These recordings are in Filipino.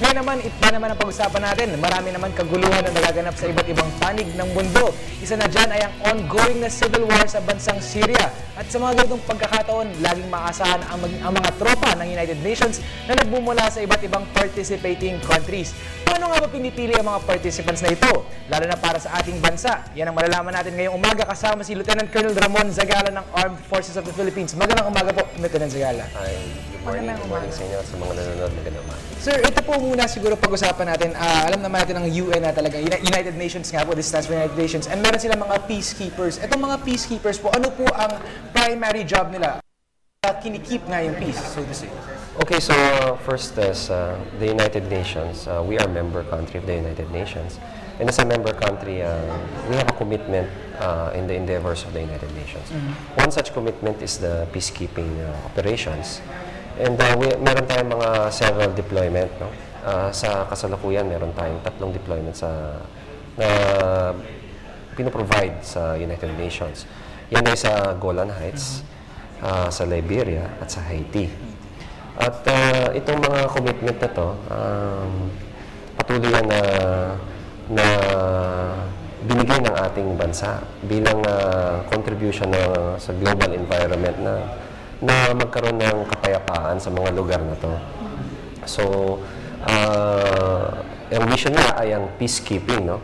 Ngayon naman, iba naman ang pag-usapan natin. Marami naman kaguluhan na nagaganap sa iba't ibang panig ng mundo. Isa na dyan ay ang ongoing na civil war sa bansang Syria. At sa mga ganitong pagkakataon, laging maasahan ang mga tropa ng United Nations na nagbumula sa iba't ibang participating countries. Paano nga ba pinipili ang mga participants na ito? Lalo na para sa ating bansa. Yan ang malalaman natin ngayong umaga kasama si Lieutenant Colonel Ramon Zagala ng Armed Forces of the Philippines. Magandang umaga po, Lieutenant Zagala. Hi, good morning sa inyo at sa mga nanonood. Magandang umaga. Sir, ito po muna siguro pag-usapan natin. Alam naman natin ang UN na talaga, United Nations nga po, this stands for United Nations, and meron silang mga peacekeepers. Itong mga peacekeepers po, ano po ang primary job nila? Kinikip nga yung peace, so to say. Okay, so first is the United Nations. We are member country of the United Nations. And as a member country, we have a commitment in the endeavors of the United Nations. One such commitment is the peacekeeping operations. And meron tayong mga several deployment. No? Sa kasalukuyan, meron tayong 3 deployments na pinoprovide sa United Nations. Yan ay sa Golan Heights, sa Liberia, at sa Haiti. At itong mga commitment na to, patuloy yan na binigay ng ating bansa bilang contribution sa global environment na magkaroon ng kapayapaan sa mga lugar na to. So, ang mission niya ay ang peacekeeping, no?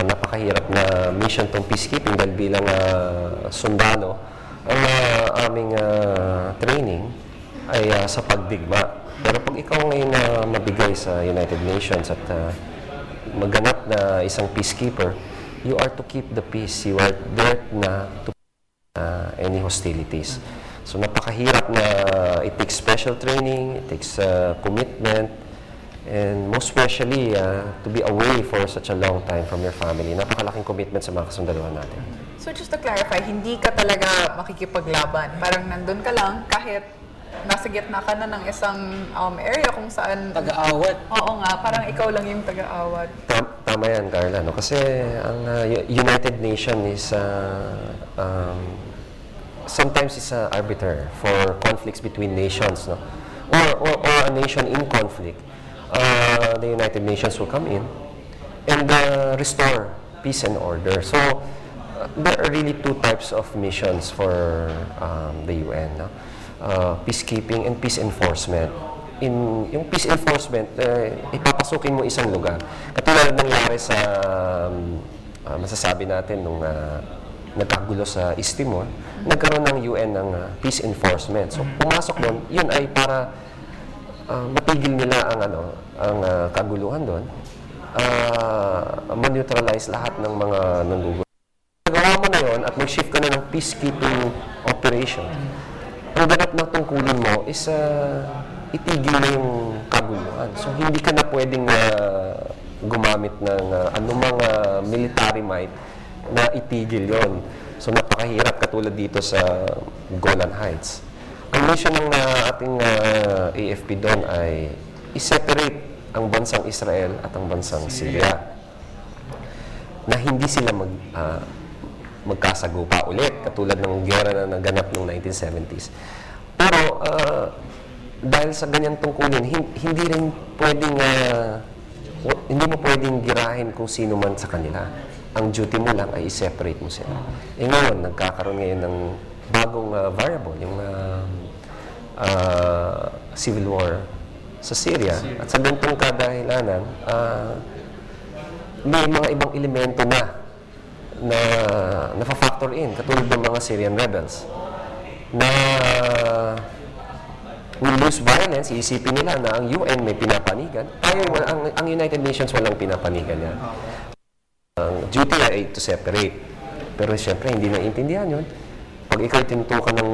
Napakahirap na mission tong peacekeeping dahil bilang sundalo, ang aming training ay sa pagdigma. Pero pag ikaw ngayon mabigay sa United Nations at maganap na isang peacekeeper, you are to keep the peace. You are there na to any hostilities. So napakahirap na it takes special training, it takes commitment, and most especially to be away for such a long time from your family. Napakalaking commitment sa mga kasundaluhan natin. So just to clarify, hindi ka talaga makikipaglaban. Parang nandun ka lang kahit nasa gitna ka na ng isang area kung saan... Taga-awat. Oo nga, parang ikaw lang yung taga-awat. Tama yan, Carla. No? Kasi ang United Nations is sometimes is arbiter for conflicts between nations, no? Or a nation in conflict. The United Nations will come in and restore peace and order. So there are really 2 types of missions for the UN, no? Peacekeeping and peace enforcement. Yung peace enforcement, ipapasukin mo isang lugar. Katulad ng nangyari sa masasabi natin nung nagkagulo sa East Timor, nagkaroon ng UN ng peace enforcement. So, pumasok doon, yun ay para matigil nila ang kaguluhan doon, ma-neutralize lahat ng mga nanggugulo. Nagawa mo na yun at mag-shift ka na ng peacekeeping operation. Ang ganap na tungkulin mo is itigil na yung kaguluhan. So, hindi ka na pwedeng gumamit ng anumang military might na itigil yon. So, napakahirap katulad dito sa Golan Heights. Ang mission ng ating AFP doon ay i-separate ang bansang Israel at ang bansang Syria na hindi sila magkasagupa ulit katulad ng gera na naganap noong 1970s. Pero dahil sa ganyang tungkulin, hindi mo pwedeng girahin kung sino man sa kanila. Ang duty mo lang ay i-separate mo sila. Ngayon, nagkakaroon ngayon ng bagong variable, yung civil war sa Syria. At sa ganitong kadahilanan, may mga ibang elemento na nafa-factor in, katulad ng mga Syrian rebels, na will use violence, iisipin nila na ang UN may pinapanigan. Ang United Nations walang pinapanigan yan. Ang duty ay to separate. Pero siyempre, hindi naiintindihan yun. Pag ikaw tinutukan ng,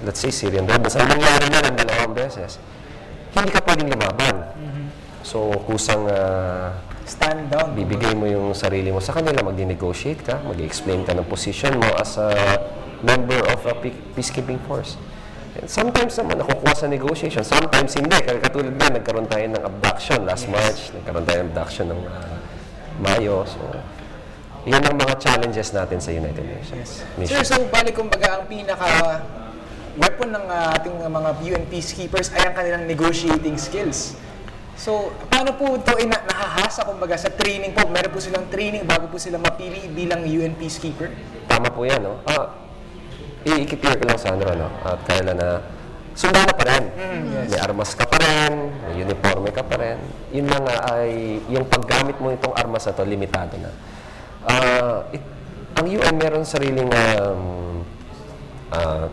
let's say, Syrian rebels, ang nangyari na ng 2 beses, hindi ka pwedeng lumaban. So, kusang Stand down. bibigay mo yung sarili mo sa kanila, mag-negotiate ka, mag-explain ka ng position mo as a member of a peacekeeping force. And sometimes naman, nakukuha sa negotiation. Sometimes hindi. Katulad na, nagkaroon tayo ng abduction last March. Nagkaroon tayo ng abduction ng Mayo. So, yan ang mga challenges natin sa United Nations. Sir, so balik kumbaga ang weapon ng ating mga UN peacekeepers ay ang kanilang negotiating skills. So, paano po ito nahahasa, kumbaga, sa training po? Meron po silang training bago po sila mapili bilang UN peacekeeper? Tama po yan, no? I-clear ko lang, Sandro, no? At Carla, na sundalo pa rin. Yes. May armas ka pa rin, may uniforme ka pa rin. Yun lang ay, yung paggamit mo itong armas na to, limitado na. Ang UN meron sariling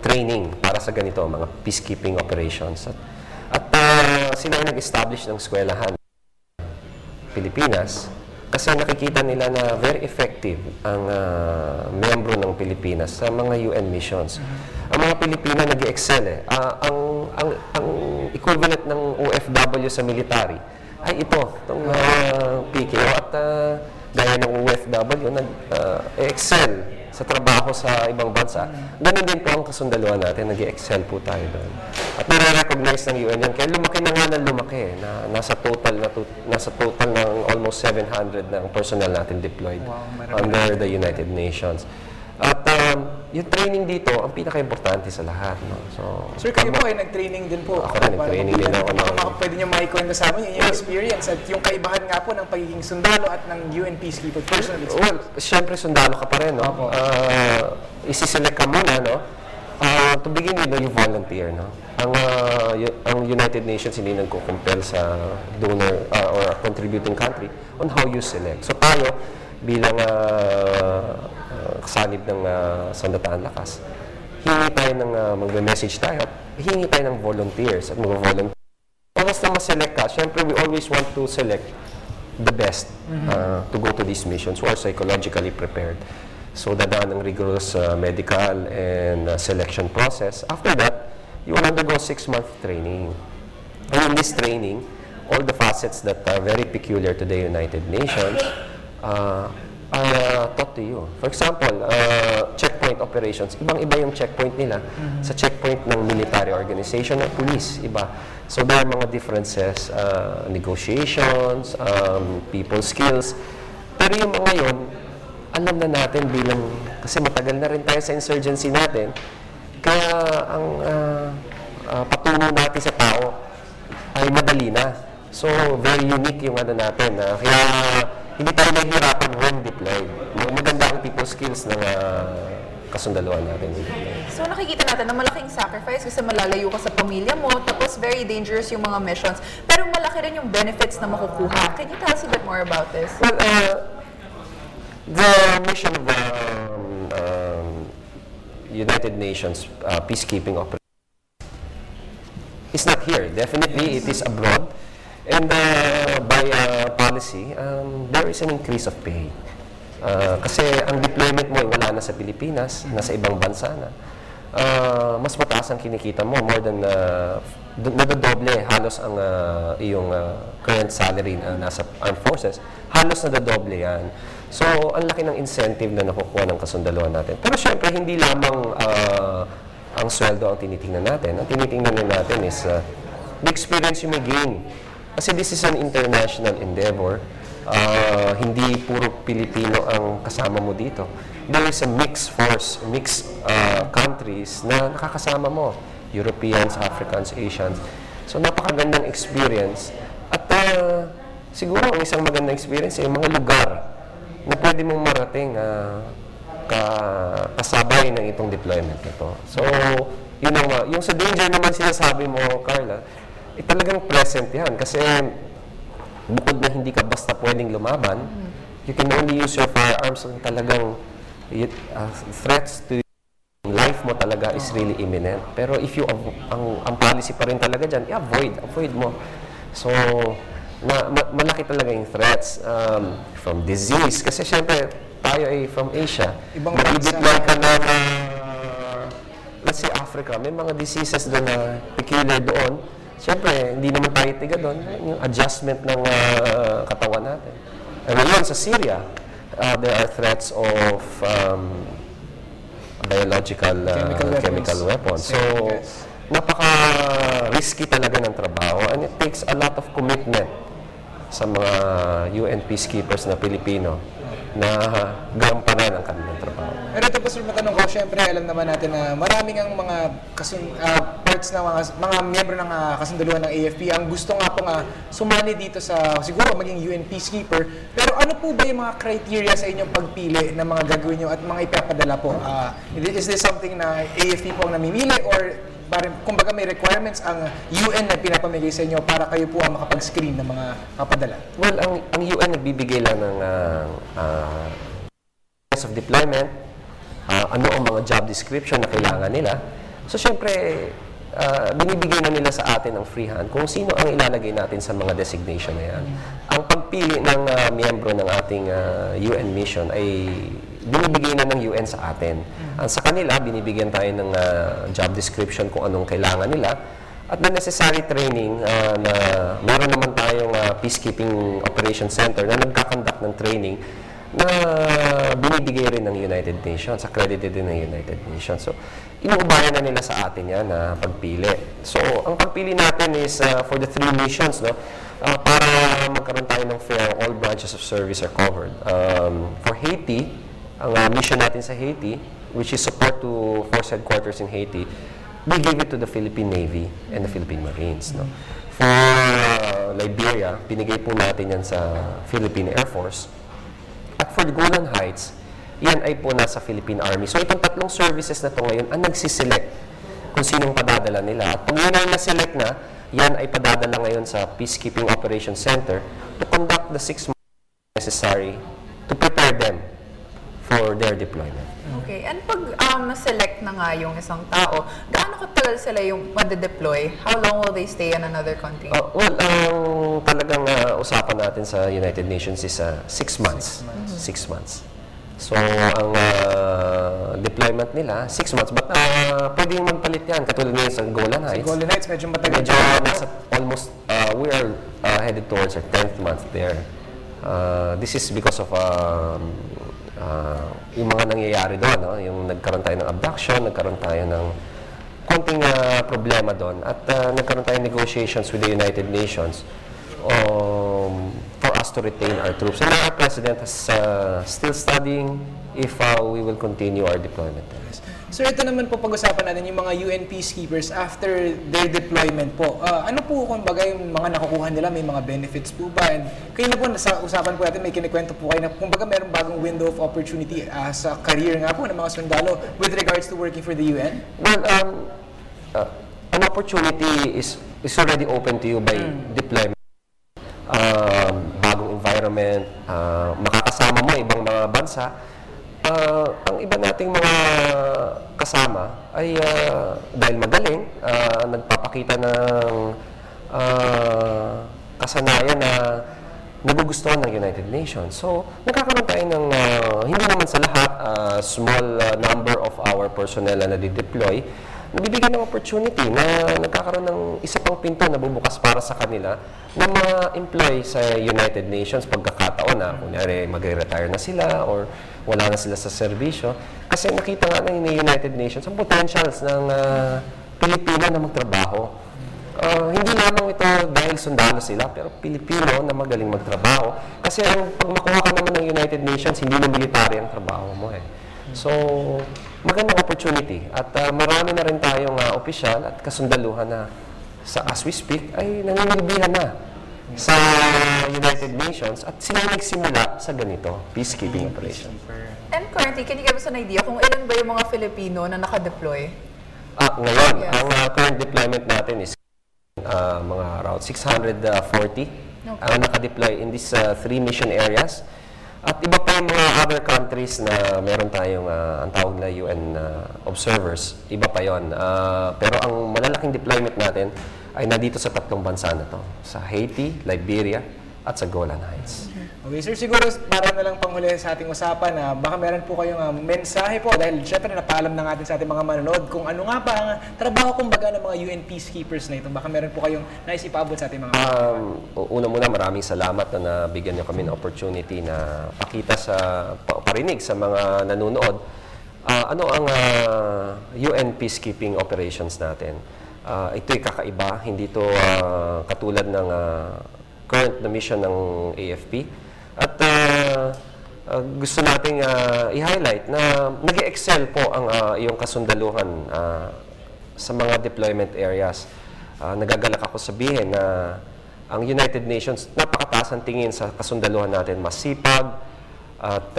training para sa ganito, mga peacekeeping operations. At sila ay nag-establish ng eskwelahan Pilipinas kasi nakikita nila na very effective ang membro ng Pilipinas sa mga UN missions. Ang mga Pilipino nag-excel eh. Ang equivalent ng OFW sa military ay itong PKO at gaya ng OFW nag-excel sa trabaho sa ibang bansa. Ganun din po ang kasundaluhan natin, nag-excel po tayo doon. At nare-recognize ng UN yan. Kaya lumaki na nga ng lumaki, na nasa total ng almost 700 ng personnel natin deployed under the United Nations. At yung training dito, ang pinaka-importante sa lahat. No? So, Sir, kayo po ay nag-training din po. Ako rin, nag-training din ako. Pwede niyo maikwento sa amin yung experience at yung kaibahan nga po ng pagiging sundalo at ng UN peacekeeper personal experience. Well, siyempre sundalo ka pa rin, no? Isiselect ka muna, no? To begin with, you volunteer, no? Ang United Nations hindi nagko-compel sa donor or contributing country on how you select. So tayo, bilang kasanib ng Sandataan Lakas, hingi tayo ng magme-message tayo, hingi tayo ng volunteers at mag-volunteer. Basta ma-select ka, syempre we always want to select the best to go to these missions who are psychologically prepared. So dadaan ng rigorous medical and selection process. After that, you will undergo 6-month training. And in this training, all the facets that are very peculiar to the United Nations are taught to you. For example, checkpoint operations. Ibang-iba yung checkpoint nila sa checkpoint ng military organization ng police. Iba. So there are mga differences, negotiations, people skills. Pero yung mga yun, alam na natin bilang, kasi matagal na rin tayo sa insurgency natin, kaya ang patungo natin sa tao ay madali na. So, very unique yung ano natin. Kaya hindi tayo nahihirapan when deployed. Maganda ang people skills ng kasundaluhan natin. So nakikita natin na malaking sacrifice kasi malalayo ka sa pamilya mo, tapos very dangerous yung mga missions. Pero malaki rin yung benefits na makukuha. Can you tell us a bit more about this? Well, the mission of the United Nations peacekeeping operation is not here. Definitely, it is abroad. And by policy, there is an increase of pay. Kasi ang deployment mo ay wala na sa Pilipinas, nasa ibang bansa na. Mas mataas ang kinikita mo, more than nadadoble halos ang iyong current salary na nasa armed forces, halos nadadoble yan. So, ang laki ng incentive na nakukuha ng kasundaluhan natin. Pero syempre, hindi lamang ang sweldo ang tinitingnan natin. Ang tinitingnan natin is the experience you may gain. Kasi this is an international endeavor. Hindi puro Pilipino ang kasama mo dito. There is a mixed force, mixed countries na nakakasama mo. Europeans, Africans, Asians. So, napakagandang experience. At siguro ang isang magandang experience ay mga lugar na pwede mong marating kasabay ng itong deployment nito. So, yun ang, yung sa danger naman sinasabi mo, Carla, talagang present yan. Kasi bukod na hindi ka basta pwedeng lumaban, you can only use your firearms kung talagang threats to life mo talaga is really imminent. Pero if you, ang policy pa rin talaga dyan, avoid mo. So, malaki talaga yung threats from disease. Kasi syempre, tayo ay from Asia. Ibang bansa. Deploy ka na, let's say Africa, may mga diseases doon na peculiar doon. Siyempre, hindi naman tayo tiga doon. Yung adjustment ng katawan natin. And ngayon, sa Syria, there are threats of biological chemical weapons. So, napaka-risky talaga ng trabaho. And it takes a lot of commitment sa mga UN peacekeepers na Pilipino na gampanan ang kanilang trabaho. Pero ito po, sir, matanong ko, syempre, alam naman natin na maraming ang mga parts na mga miyembro ng kasunduluhan ng AFP ang gusto nga pong sumali dito sa, siguro, maging UN Peacekeeper. Pero ano po ba yung mga criteria sa inyong pagpili ng mga gagawin nyo at mga ipapadala po? Is this something na AFP po ang namimili or kumbaga may requirements ang UN na pinapamigay sa inyo para kayo po ang makapag-screen ng mga kapadala? Well, ang UN nagbibigay lang ng of deployment, ano ang mga job description na kailangan nila. So, syempre, binibigay na nila sa atin ang free hand kung sino ang ilalagay natin sa mga designation na yan. Ang pagpili ng miyembro ng ating UN mission ay binibigay na ng UN sa atin. Sa kanila, binibigyan tayo ng job description kung anong kailangan nila at the necessary training na meron naman tayong Peacekeeping Operations Center na nagkakandak ng training na binibigay rin ng United Nations, accredited din ng United Nations. So, inuubayan na nila sa atin yan na pagpili. So, ang pagpili natin is for the 3 missions, no? Para magkaroon tayo ng fair, all branches of service are covered. For Haiti, ang mission natin sa Haiti, which is support to force headquarters in Haiti, we give it to the Philippine Navy and the Philippine Marines. No? For Liberia, pinigay po natin yan sa Philippine Air Force. At for the Golan Heights, yan ay po nasa Philippine Army. So itong 3 services na to ngayon ang nagsiselect kung sinong padadala nila. At pag yun ay na-select na, yan ay padadala ngayon sa Peacekeeping Operations Center to conduct the 6 months necessary to prepare them for their deployment. Okay. And pag na-select na nga yung isang tao, gaano katagal sila yung made-deploy? How long will they stay in another country? Well, ang talagang usapan natin sa United Nations is 6 months. 6 months. So, ang deployment nila, 6 months. But pwedeng magpalit yan, katulad ngayon sa Golan Heights. Golden Heights, medyo matagal. Medyo nasa almost, we are headed towards our 10th month there. This is because of yung mga nangyayari doon, no? Yung nagkaroon tayo ng abduction, nagkaroon tayo ng konting problema doon, at nagkaroon tayo ng negotiations with the United Nations for us to retain our troops. And our President is still studying if we will continue our deployment there. Sir, ito naman po pag-usapan natin yung mga UN peacekeepers after their deployment po. Ano po kung bagay yung mga nakukuha nila, may mga benefits po ba? And kayo na po, sa usapan po natin, may kinikwento po kayo na kung baga mayroong bagong window of opportunity sa career nga po ng mga sundalo with regards to working for the UN? Well, an opportunity is already open to you by deployment. Bagong environment, makakasama mo ibang mga bansa. Ang iba nating mga kasama ay dahil magaling, nagpapakita ng kasanayan na nagugustuhan ng United Nations. So, nagkakaroon tayo ng, hindi naman sa lahat, small number of our personnel na nadideploy, nabibigyan ng opportunity na nagkakaroon ng isa pang pinto na bubukas para sa kanila na ma-employ sa United Nations pagkakataon na kunyari magre-retire na sila or wala na sila sa serbisyo. Kasi nakita nga ng United Nations ang potentials ng Pilipino na magtrabaho. Hindi lamang ito dahil sundalo sila, pero Pilipino na magaling magtrabaho. Kasi pag makuha ka naman ng United Nations, hindi na military ang trabaho mo eh. So, magandang opportunity. At marami na rin tayong opisyal at kasundaluhan na as we speak, ay nangingibihan na sa United Nations at sila nagsimula sa ganito, peacekeeping operation. And currently, can you give us an idea kung ilan ba yung mga Filipino na nakadeploy? Ngayon, Yes. ang current deployment natin is mga around 640 ang nakadeploy in these 3 mission areas. At iba pa yung mga other countries na meron tayong ang tawag na UN observers, iba pa yon. Pero ang malalaking deployment natin ay nandito sa 3 bansa na to, sa Haiti, Liberia, at sa Golan Heights. Okay, sir, siguro para na lang panghuli sa ating usapan, baka meron po kayong mensahe po dahil syempre napaalam na natin sa ating mga manonood kung ano nga ba ang trabaho kumbaga ng mga UN peacekeepers na ito. Baka meron po kayong naisipabot sa ating mga Una maraming salamat na nabigyan niyo kami ng opportunity na pakita sa parinig sa mga nanonood ano ang UN peacekeeping operations natin. Ito'y kakaiba, hindi ito katulad ng current na mission ng AFP. At gusto nating i-highlight na nag-excel po ang iyong kasundaluhan sa mga deployment areas. Nagagalak ako sabihin na ang United Nations, napakataas ang tingin sa kasundaluhan natin, masipag at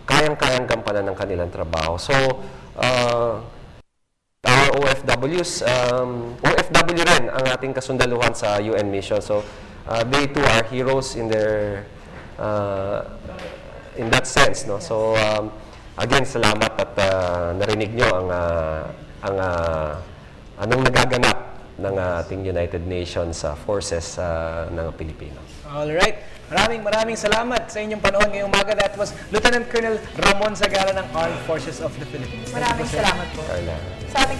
kayang-kayang gampanan ng kanilang trabaho. So, our OFWs, OFW rin ang ating kasundaluhan sa UN mission. So, they too are heroes in their in that sense, no. So again, salamat at narinig nyo ang anong nagaganap ng ating United Nations forces ng Pilipino. Alright. Maraming salamat sa inyong panahon ngayong umaga. That was Lieutenant Colonel Ramon Zagara ng Armed Forces of the Philippines. Maraming salamat po. Carla. Sa ating